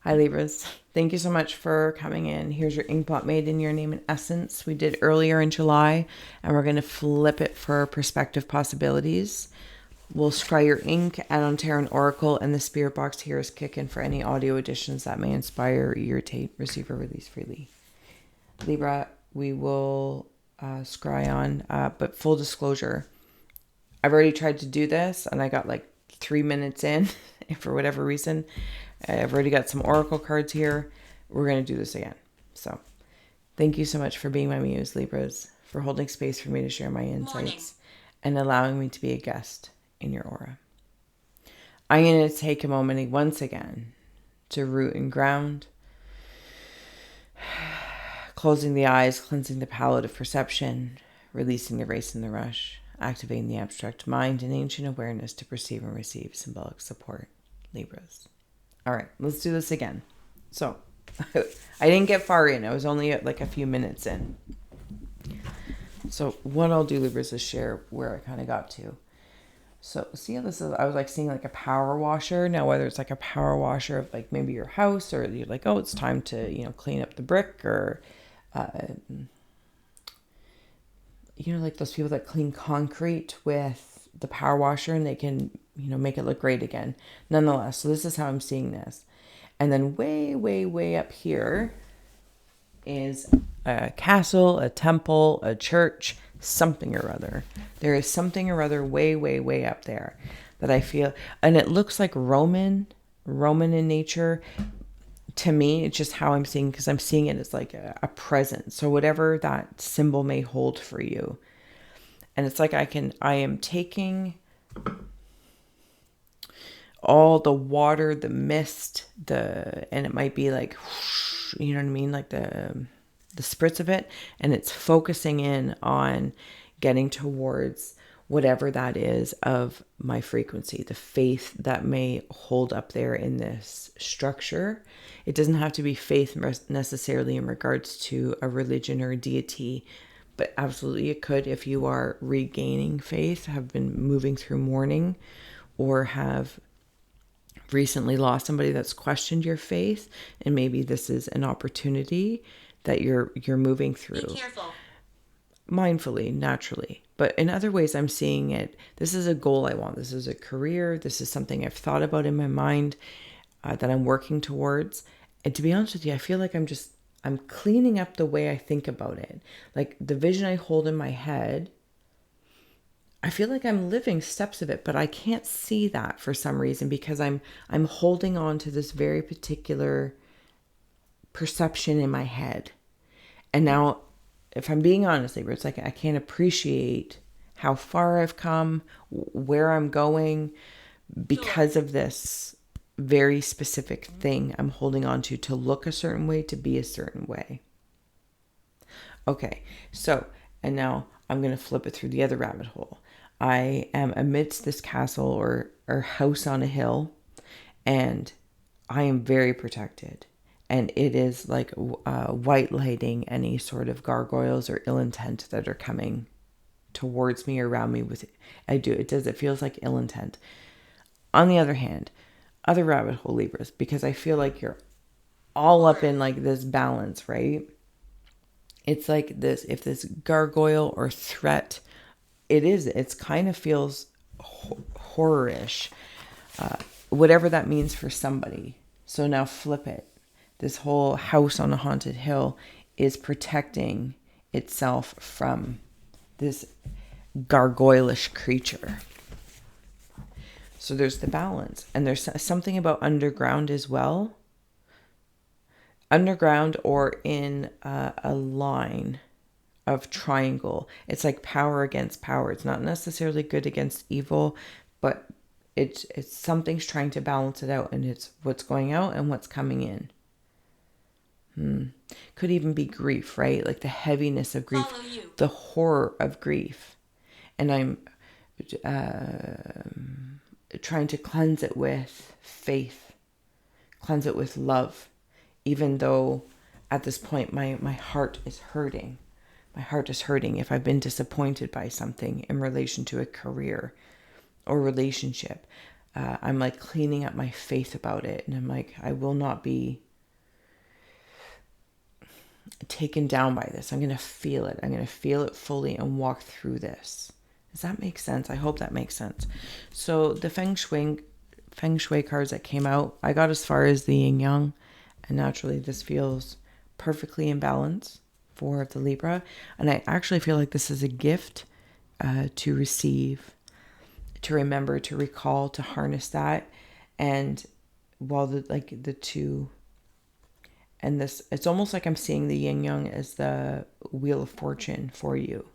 Hi Libras. Thank you so much for coming in. Here's your inkpot made in your name and essence. We did earlier in July, and we're going to flip it for perspective possibilities. We'll scry your ink, add on Tarot and Oracle, and the spirit box here is kicking for any audio additions that may inspire, irritate, receive, or release freely. Libra, we will scry on, but full disclosure, I've already tried to do this, and I got like 3 minutes in, for whatever reason. I've already got some Oracle cards here. We're going to do this again. So thank you so much for being my Muse, Libras, for holding space for me to share my insights and allowing me to be a guest in your aura. I'm going to take a moment once again to root and ground, closing the eyes, cleansing the palette of perception, releasing the race and the rush, activating the abstract mind and ancient awareness to perceive and receive symbolic support. Libras. All right, let's do this again. So I didn't get far in. I was only like a few minutes in. So what I'll do, Libras, is share where I kind of got to. So see how this is, I was like seeing like a power washer. Now, whether it's like a power washer of like maybe your house, or you're like, oh, it's time to, clean up the brick, or, like those people that clean concrete with the power washer and they can, make it look great again. Nonetheless, so this is how I'm seeing this. And then way, way, way up here is a castle, a temple, a church, something or other. There is something or other way, way, way up there that I feel, and it looks like Roman in nature. To me, it's just how I'm seeing, because I'm seeing it as like a presence. So whatever that symbol may hold for you. And it's like I am taking all the water, the mist, and it might be like, you know what I mean? Like the spritz of it. And it's focusing in on getting towards whatever that is of my frequency, the faith that may hold up there in this structure. It doesn't have to be faith necessarily in regards to a religion or a deity, but absolutely it could if you are regaining faith, have been moving through mourning, or have recently lost somebody that's questioned your faith, and maybe this is an opportunity that you're moving through. Be careful. Mindfully, naturally. But in other ways, I'm seeing it. This is a goal I want. This is a career. This is something I've thought about in my mind that I'm working towards. And to be honest with you, I feel like I'm cleaning up the way I think about it. Like the vision I hold in my head, I feel like I'm living steps of it, but I can't see that for some reason, because I'm holding on to this very particular perception in my head. And now, if I'm being honest, it's like I can't appreciate how far I've come, where I'm going, because of this very specific thing I'm holding on to look a certain way, to be a certain way. Okay, so, and now I'm going to flip it through the other rabbit hole. I am amidst this castle or house on a hill, and I am very protected. And it is like white lighting any sort of gargoyles or ill intent that are coming towards me or around me with it. It feels like ill intent. On the other hand, other rabbit hole, Libras, because I feel like you're all up in like this balance, right? It's like this, if this gargoyle or threat, it's kind of feels horror-ish, whatever that means for somebody. So now flip it. This whole house on a haunted hill is protecting itself from this gargoylish creature. So there's the balance. And there's something about underground as well. Underground or in a line of triangle. It's like power against power. It's not necessarily good against evil, but it's something's trying to balance it out, and it's what's going out and what's coming in. Could even be grief, right? Like the heaviness of grief, the horror of grief. And I'm trying to cleanse it with faith, cleanse it with love, even though at this point my heart is hurting. My heart is hurting if I've been disappointed by something in relation to a career or relationship. I'm like cleaning up my faith about it. And I'm like, I will not be taken down by this. I'm going to feel it. I'm going to feel it fully and walk through this. Does that make sense? I hope that makes sense. So the Feng Shui cards that came out, I got as far as the Yin Yang, and naturally this feels perfectly in balance for the Libra. And I actually feel like this is a gift to receive, to remember, to recall, to harness that. And while the two, and this, it's almost like I'm seeing the Yin Yang as the Wheel of Fortune for you.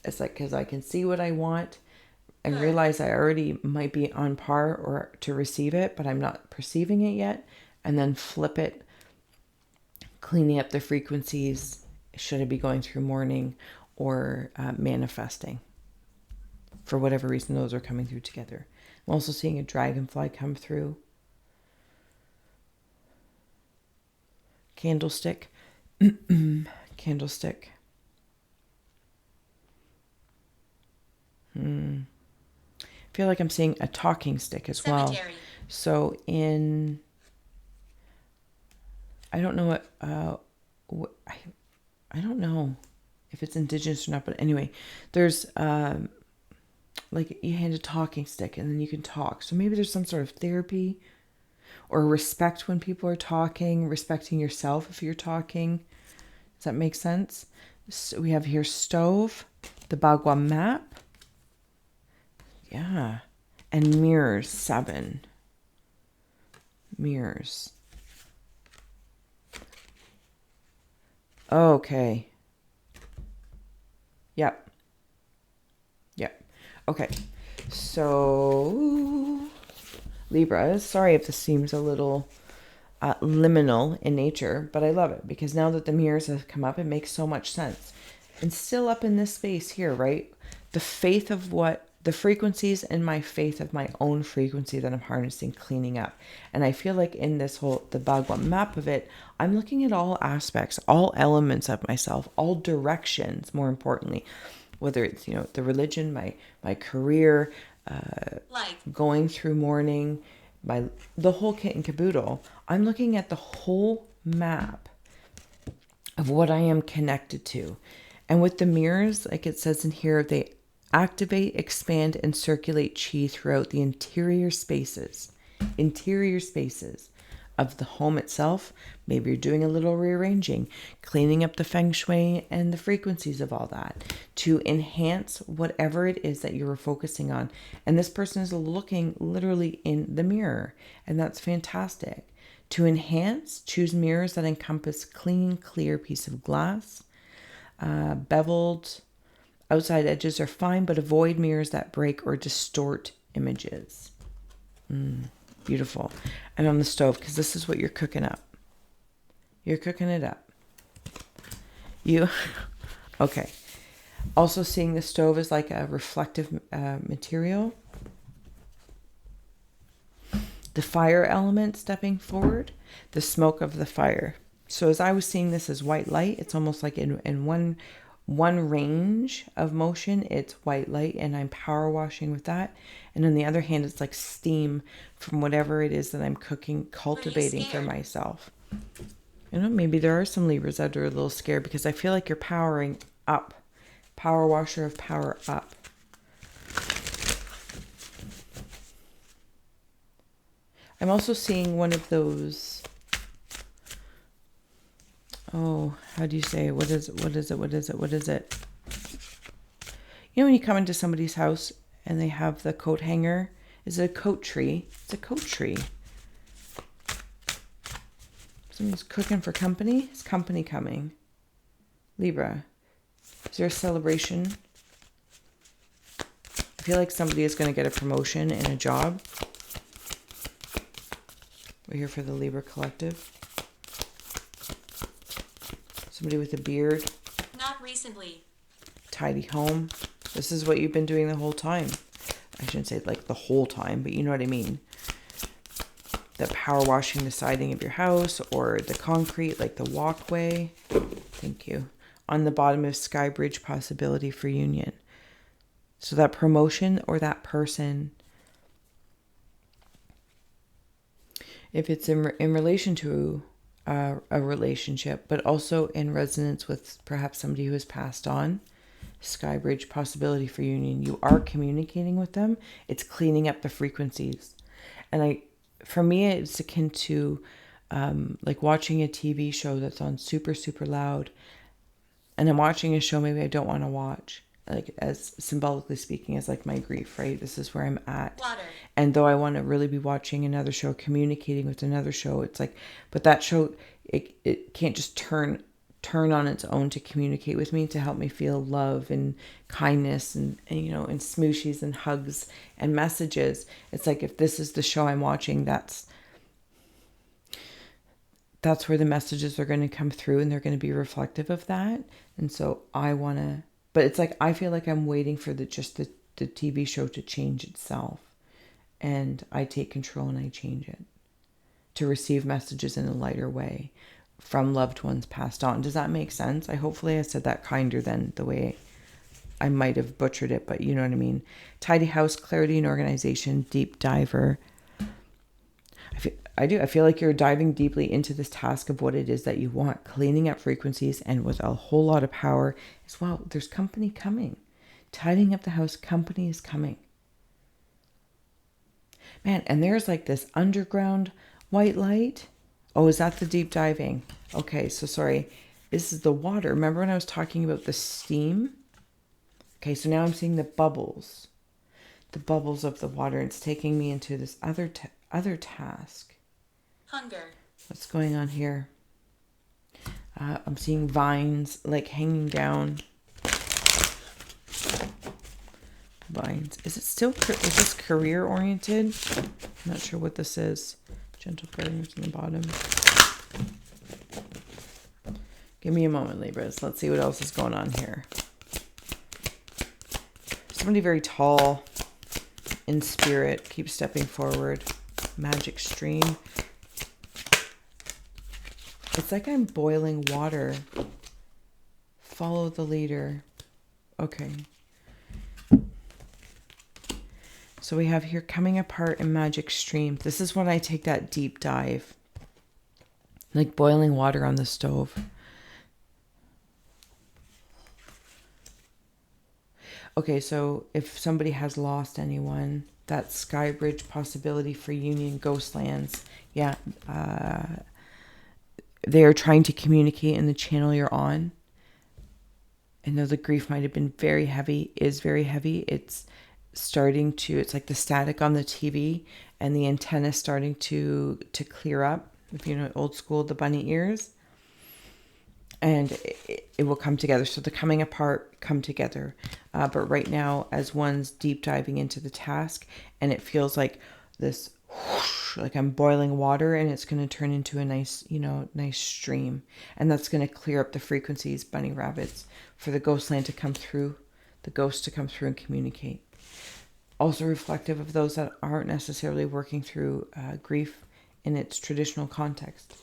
It's like, because I can see what I want and realize I already might be on par or to receive it, but I'm not perceiving it yet. And then flip it, cleaning up the frequencies. Should I be going through mourning or manifesting? For whatever reason, those are coming through together. I'm also seeing a dragonfly come through. Candlestick. Candlestick. I feel like I'm seeing a talking stick as well. So in, I don't know what I don't know if it's indigenous or not, but anyway, there's like you hand a talking stick and then you can talk. So maybe there's some sort of therapy or respect when people are talking, respecting yourself if you're talking. Does that make sense? So we have here stove, the Bagua map. Yeah. And mirrors, 7. Mirrors. Okay. Yep. Okay. So, Libra, sorry if this seems a little liminal in nature, but I love it because now that the mirrors have come up, it makes so much sense. And still up in this space here, right? The faith of what the frequencies and my faith of my own frequency that I'm harnessing, cleaning up. And I feel like in this whole, the Bhagwan map of it, I'm looking at all aspects, all elements of myself, all directions, more importantly, whether it's, the religion, my career, going through mourning, the whole kit and caboodle. I'm looking at the whole map of what I am connected to. And with the mirrors, like it says in here, they activate, expand, and circulate chi throughout the interior spaces of the home itself. Maybe you're doing a little rearranging, cleaning up the feng shui and the frequencies of all that to enhance whatever it is that you're focusing on. And this person is looking literally in the mirror, and that's fantastic. To enhance, choose mirrors that encompass clean, clear piece of glass. Beveled outside edges are fine, but avoid mirrors that break or distort images. Beautiful. And on the stove, because this is what you're cooking up. You're cooking it up. Okay. Also seeing the stove as like a reflective material. The fire element stepping forward. The smoke of the fire. So as I was seeing this as white light, it's almost like in one range of motion, it's white light, and I'm power washing with that. And on the other hand, it's like steam from whatever it is that I'm cooking, cultivating for myself. Maybe there are some Libras that are a little scared because I feel like you're powering up. Power washer of power up. I'm also seeing one of those, how do you say it? What is it? When you come into somebody's house and they have the coat hanger, is it a coat tree? It's a coat tree. Someone's cooking for company. Is company coming? Libra. Is there a celebration? I feel like somebody is going to get a promotion in a job. We're here for the Libra collective. Somebody with a beard. Not recently. Tidy home. This is what you've been doing the whole time. I shouldn't say like the whole time, but you know what I mean. The power washing the siding of your house or the concrete, like the walkway. Thank you. On the bottom of Sky Bridge, possibility for union. So that promotion or that person if it's in relation to a relationship, but also in resonance with perhaps somebody who has passed on, Skybridge possibility for union. You are communicating with them. It's cleaning up the frequencies. And for me, it's akin to like watching a TV show that's on super, super loud. And I'm watching a show maybe I don't want to watch. Like, as symbolically speaking, as like my grief, right? This is where I'm at. Water. And though I want to really be watching another show, communicating with another show, it's like, but that show, it can't just turn on its own to communicate with me, to help me feel love and kindness and you know, and smooshies and hugs and messages. It's like, if this is the show I'm watching, that's where the messages are going to come through, and they're going to be reflective of that. And so I want to, but it's like, I feel like I'm waiting for the TV show to change itself, and I take control and I change it to receive messages in a lighter way from loved ones passed on. Does that make sense? Hopefully I said that kinder than the way I might have butchered it, but you know what I mean. Tidy house, clarity and organization, deep diver. I feel like you're diving deeply into this task of what it is that you want, cleaning up frequencies, and with a whole lot of power as well. There's company coming. Tidying up the house, company is coming. Man, and there's like this underground white light. Oh, is that the deep diving? Okay, so sorry. This is the water. Remember when I was talking about the steam? Okay, so now I'm seeing the bubbles. The bubbles of the water. It's taking me into this other task. Hunger. What's going on here? I'm seeing vines like hanging down. Vines. Is this career oriented? I'm not sure what this is. Gentle gardeners on the bottom. Give me a moment, Libras. Let's see what else is going on here. Somebody very tall in spirit. Keep stepping forward. Magic stream. It's like I'm boiling water. Follow the leader. Okay. So we have here coming apart in magic stream. This is when I take that deep dive. Like boiling water on the stove. Okay, so if somebody has lost anyone, that Skybridge possibility for union, Ghostlands. Yeah, they are trying to communicate in the channel you're on. I know the grief might have been very heavy, is very heavy. It's starting to, it's like the static on the TV and the antenna starting to clear up. If you know old school, the bunny ears. And it will come together. So the coming apart, come together. But right now, as one's deep diving into the task, and it feels like this, whoosh, like I'm boiling water, and it's going to turn into a nice, nice stream. And that's going to clear up the frequencies, bunny rabbits, for the ghostland to come through, the ghost to come through and communicate. Also reflective of those that aren't necessarily working through grief in its traditional context.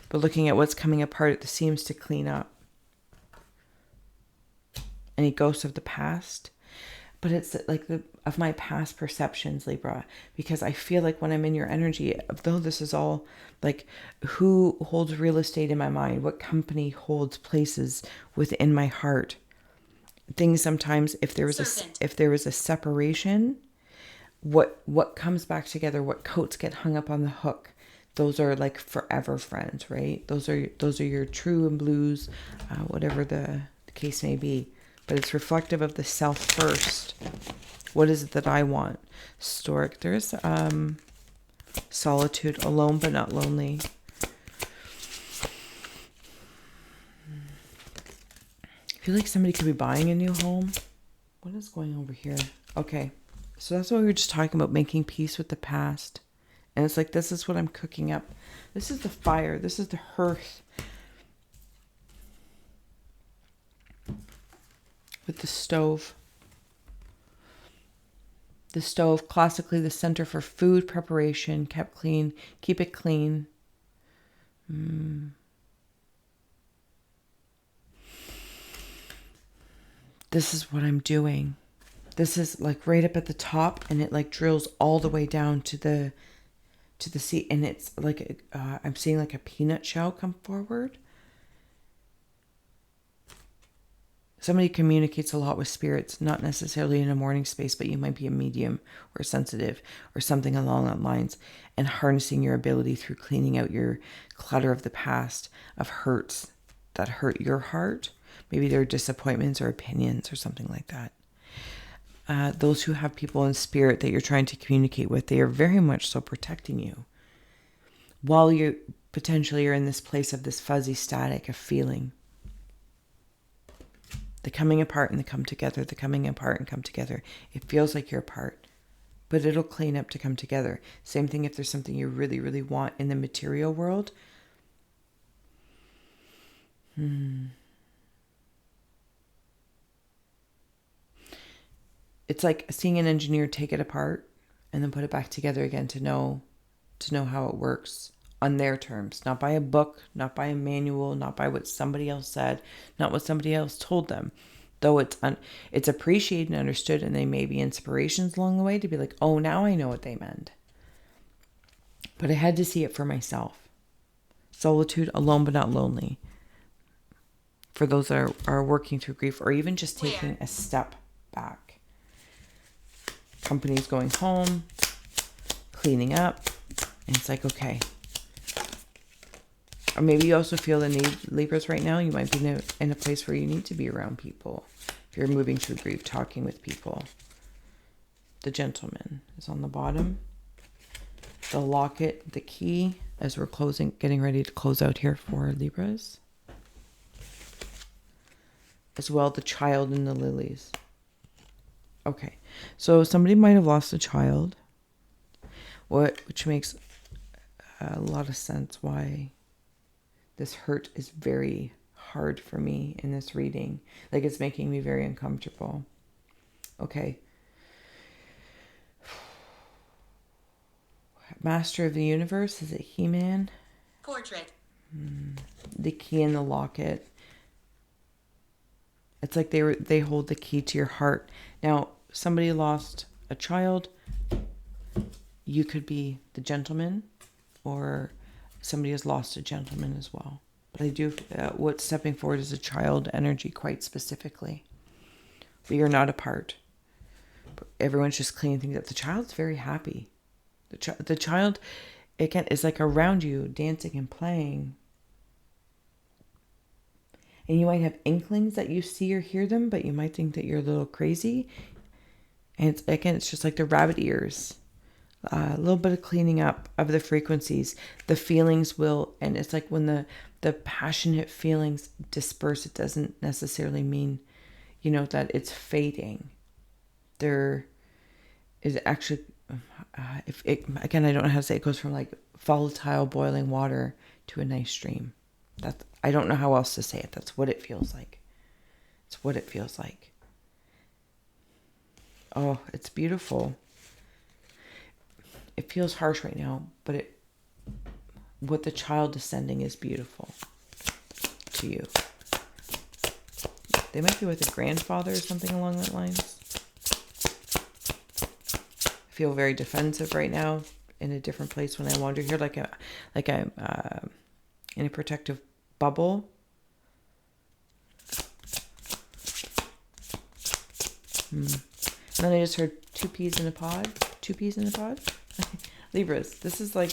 But looking at what's coming apart at the seams to clean up. Any ghosts of the past. But it's like of my past perceptions, Libra. Because I feel like when I'm in your energy, though this is all like who holds real estate in my mind, what company holds places within my heart. Things sometimes, if there was a separation, what comes back together, what coats get hung up on the hook. Those are like forever friends, right? Those are your true and blues, whatever the case may be. But it's reflective of the self first. What is it that I want? Stork. There's solitude, alone but not lonely. I feel like somebody could be buying a new home. What is going over here? Okay, so that's what we were just talking about, making peace with the past. And it's like, this is what I'm cooking up. This is the fire. This is the hearth. With the stove. The stove, classically the center for food preparation, kept clean. Keep it clean. This is what I'm doing. This is like right up at the top, and it like drills all the way down to to the sea, and it's like I'm seeing like a peanut shell come forward. Somebody communicates a lot with spirits, not necessarily in a morning space, but you might be a medium or sensitive or something along that lines, and harnessing your ability through cleaning out your clutter of the past, of hurts that hurt your heart. Maybe they're disappointments or opinions or something like that. Those who have people in spirit that you're trying to communicate with, they are very much so protecting you. While you potentially are in this place of this fuzzy static of feeling. The coming apart and the come together, the coming apart and come together. It feels like you're apart, but it'll clean up to come together. Same thing if there's something you really, really want in the material world. It's like seeing an engineer take it apart and then put it back together again to know how it works on their terms, not by a book, not by a manual, not by what somebody else said, not what somebody else told them. Though it's appreciated and understood, and they may be inspirations along the way to be like, oh, now I know what they meant. But I had to see it for myself. Solitude, alone but not lonely. For those that are working through grief, or even just taking a step back. Companies going home, cleaning up, and it's like, okay. Or maybe you also feel the need, Libras, right now. You might be in a place where you need to be around people. If you're moving through grief, talking with people. The gentleman is on the bottom. The locket, the key, as we're getting ready to close out here for Libras. As well, the child and the lilies. Okay, so somebody might have lost a child, which makes a lot of sense why this hurt is very hard for me in this reading. Like, it's making me very uncomfortable. Okay. Master of the Universe, is it He-Man? Portrait. The key in the locket. It's like they hold the key to your heart. Now, somebody lost a child. You could be the gentleman, or somebody has lost a gentleman as well. But I do, what's stepping forward is a child energy quite specifically. But you're not apart. Everyone's just cleaning things up. The child's very happy. The child, again, is like around you, dancing and playing. And you might have inklings that you see or hear them, but you might think that you're a little crazy. And it's just like the rabbit ears. A little bit of cleaning up of the frequencies. The feelings will, and it's like when the passionate feelings disperse, it doesn't necessarily mean, that it's fading. There is actually, again, I don't know how to say it, goes from like volatile boiling water to a nice stream. I don't know how else to say it. That's what it feels like. It's what it feels like. Oh, it's beautiful. It feels harsh right now, but what the child is sending is beautiful to you. They might be with a grandfather or something along that lines. I feel very defensive right now, in a different place when I wander here, like I'm in a protective bubble. And then I just heard two peas in a pod. Libras, this is like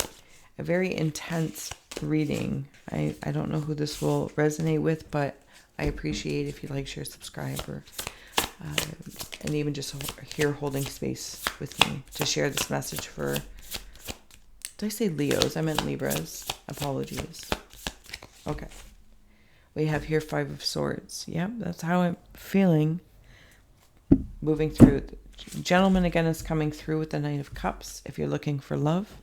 a very intense reading. I don't know who this will resonate with, but I appreciate if you like, share, subscribe, or and even just here holding space with me to share this message for, did I say Leos? I meant Libras. Apologies. Okay. We have here 5 of Swords. Yep, that's how I'm feeling. Moving through. Gentleman again is coming through with the Knight of Cups. If you're looking for love,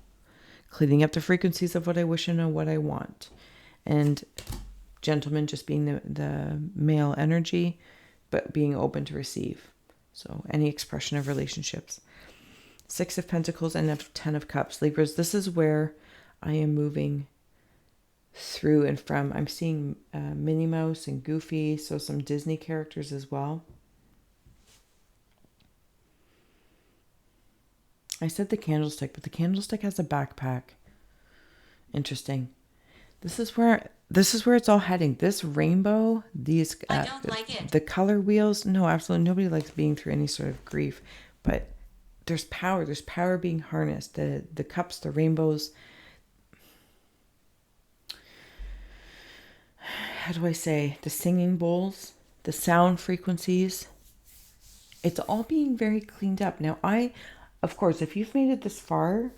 cleaning up the frequencies of what I wish and what I want. And gentleman just being the male energy, but being open to receive. So any expression of relationships. 6 of Pentacles and 10 of Cups. Libras, this is where I am moving through and from. I'm seeing Minnie Mouse and Goofy, so some Disney characters as well. I said the candlestick, but the candlestick has a backpack. Interesting. This is where it's all heading. This rainbow, these I don't like it. the color wheels. No, absolutely nobody likes being through any sort of grief, but there's power. There's power being harnessed. The cups, the rainbows. How do I say? The singing bowls, the sound frequencies. It's all being very cleaned up. Now, of course, if you've made it this far,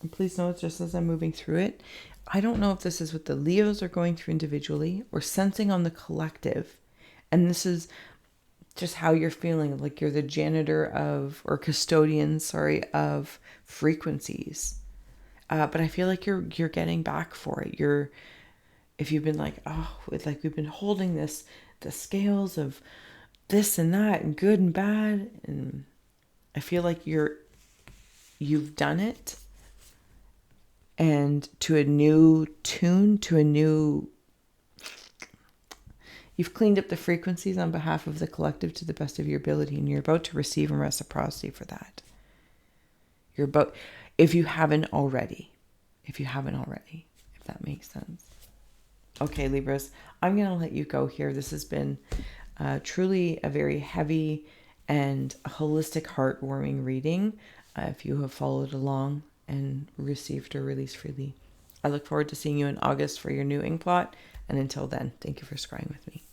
and please know it's just as I'm moving through it, I don't know if this is what the Leos are going through individually or sensing on the collective. And this is just how you're feeling, like you're the janitor of, or custodian, sorry, of frequencies. But I feel like you're getting back for it. If you've been like, oh, it's like we've been holding the scales of this and that and good and bad, and I feel like you've done it, and to a new tune, you've cleaned up the frequencies on behalf of the collective to the best of your ability, and you're about to receive a reciprocity for that. If you haven't already, if that makes sense. Okay, Libras, I'm going to let you go here. This has been truly a very heavy and holistic, heartwarming reading. If you have followed along and received or released freely, I look forward to seeing you in August for your new ink plot. And until then, thank you for scrying with me.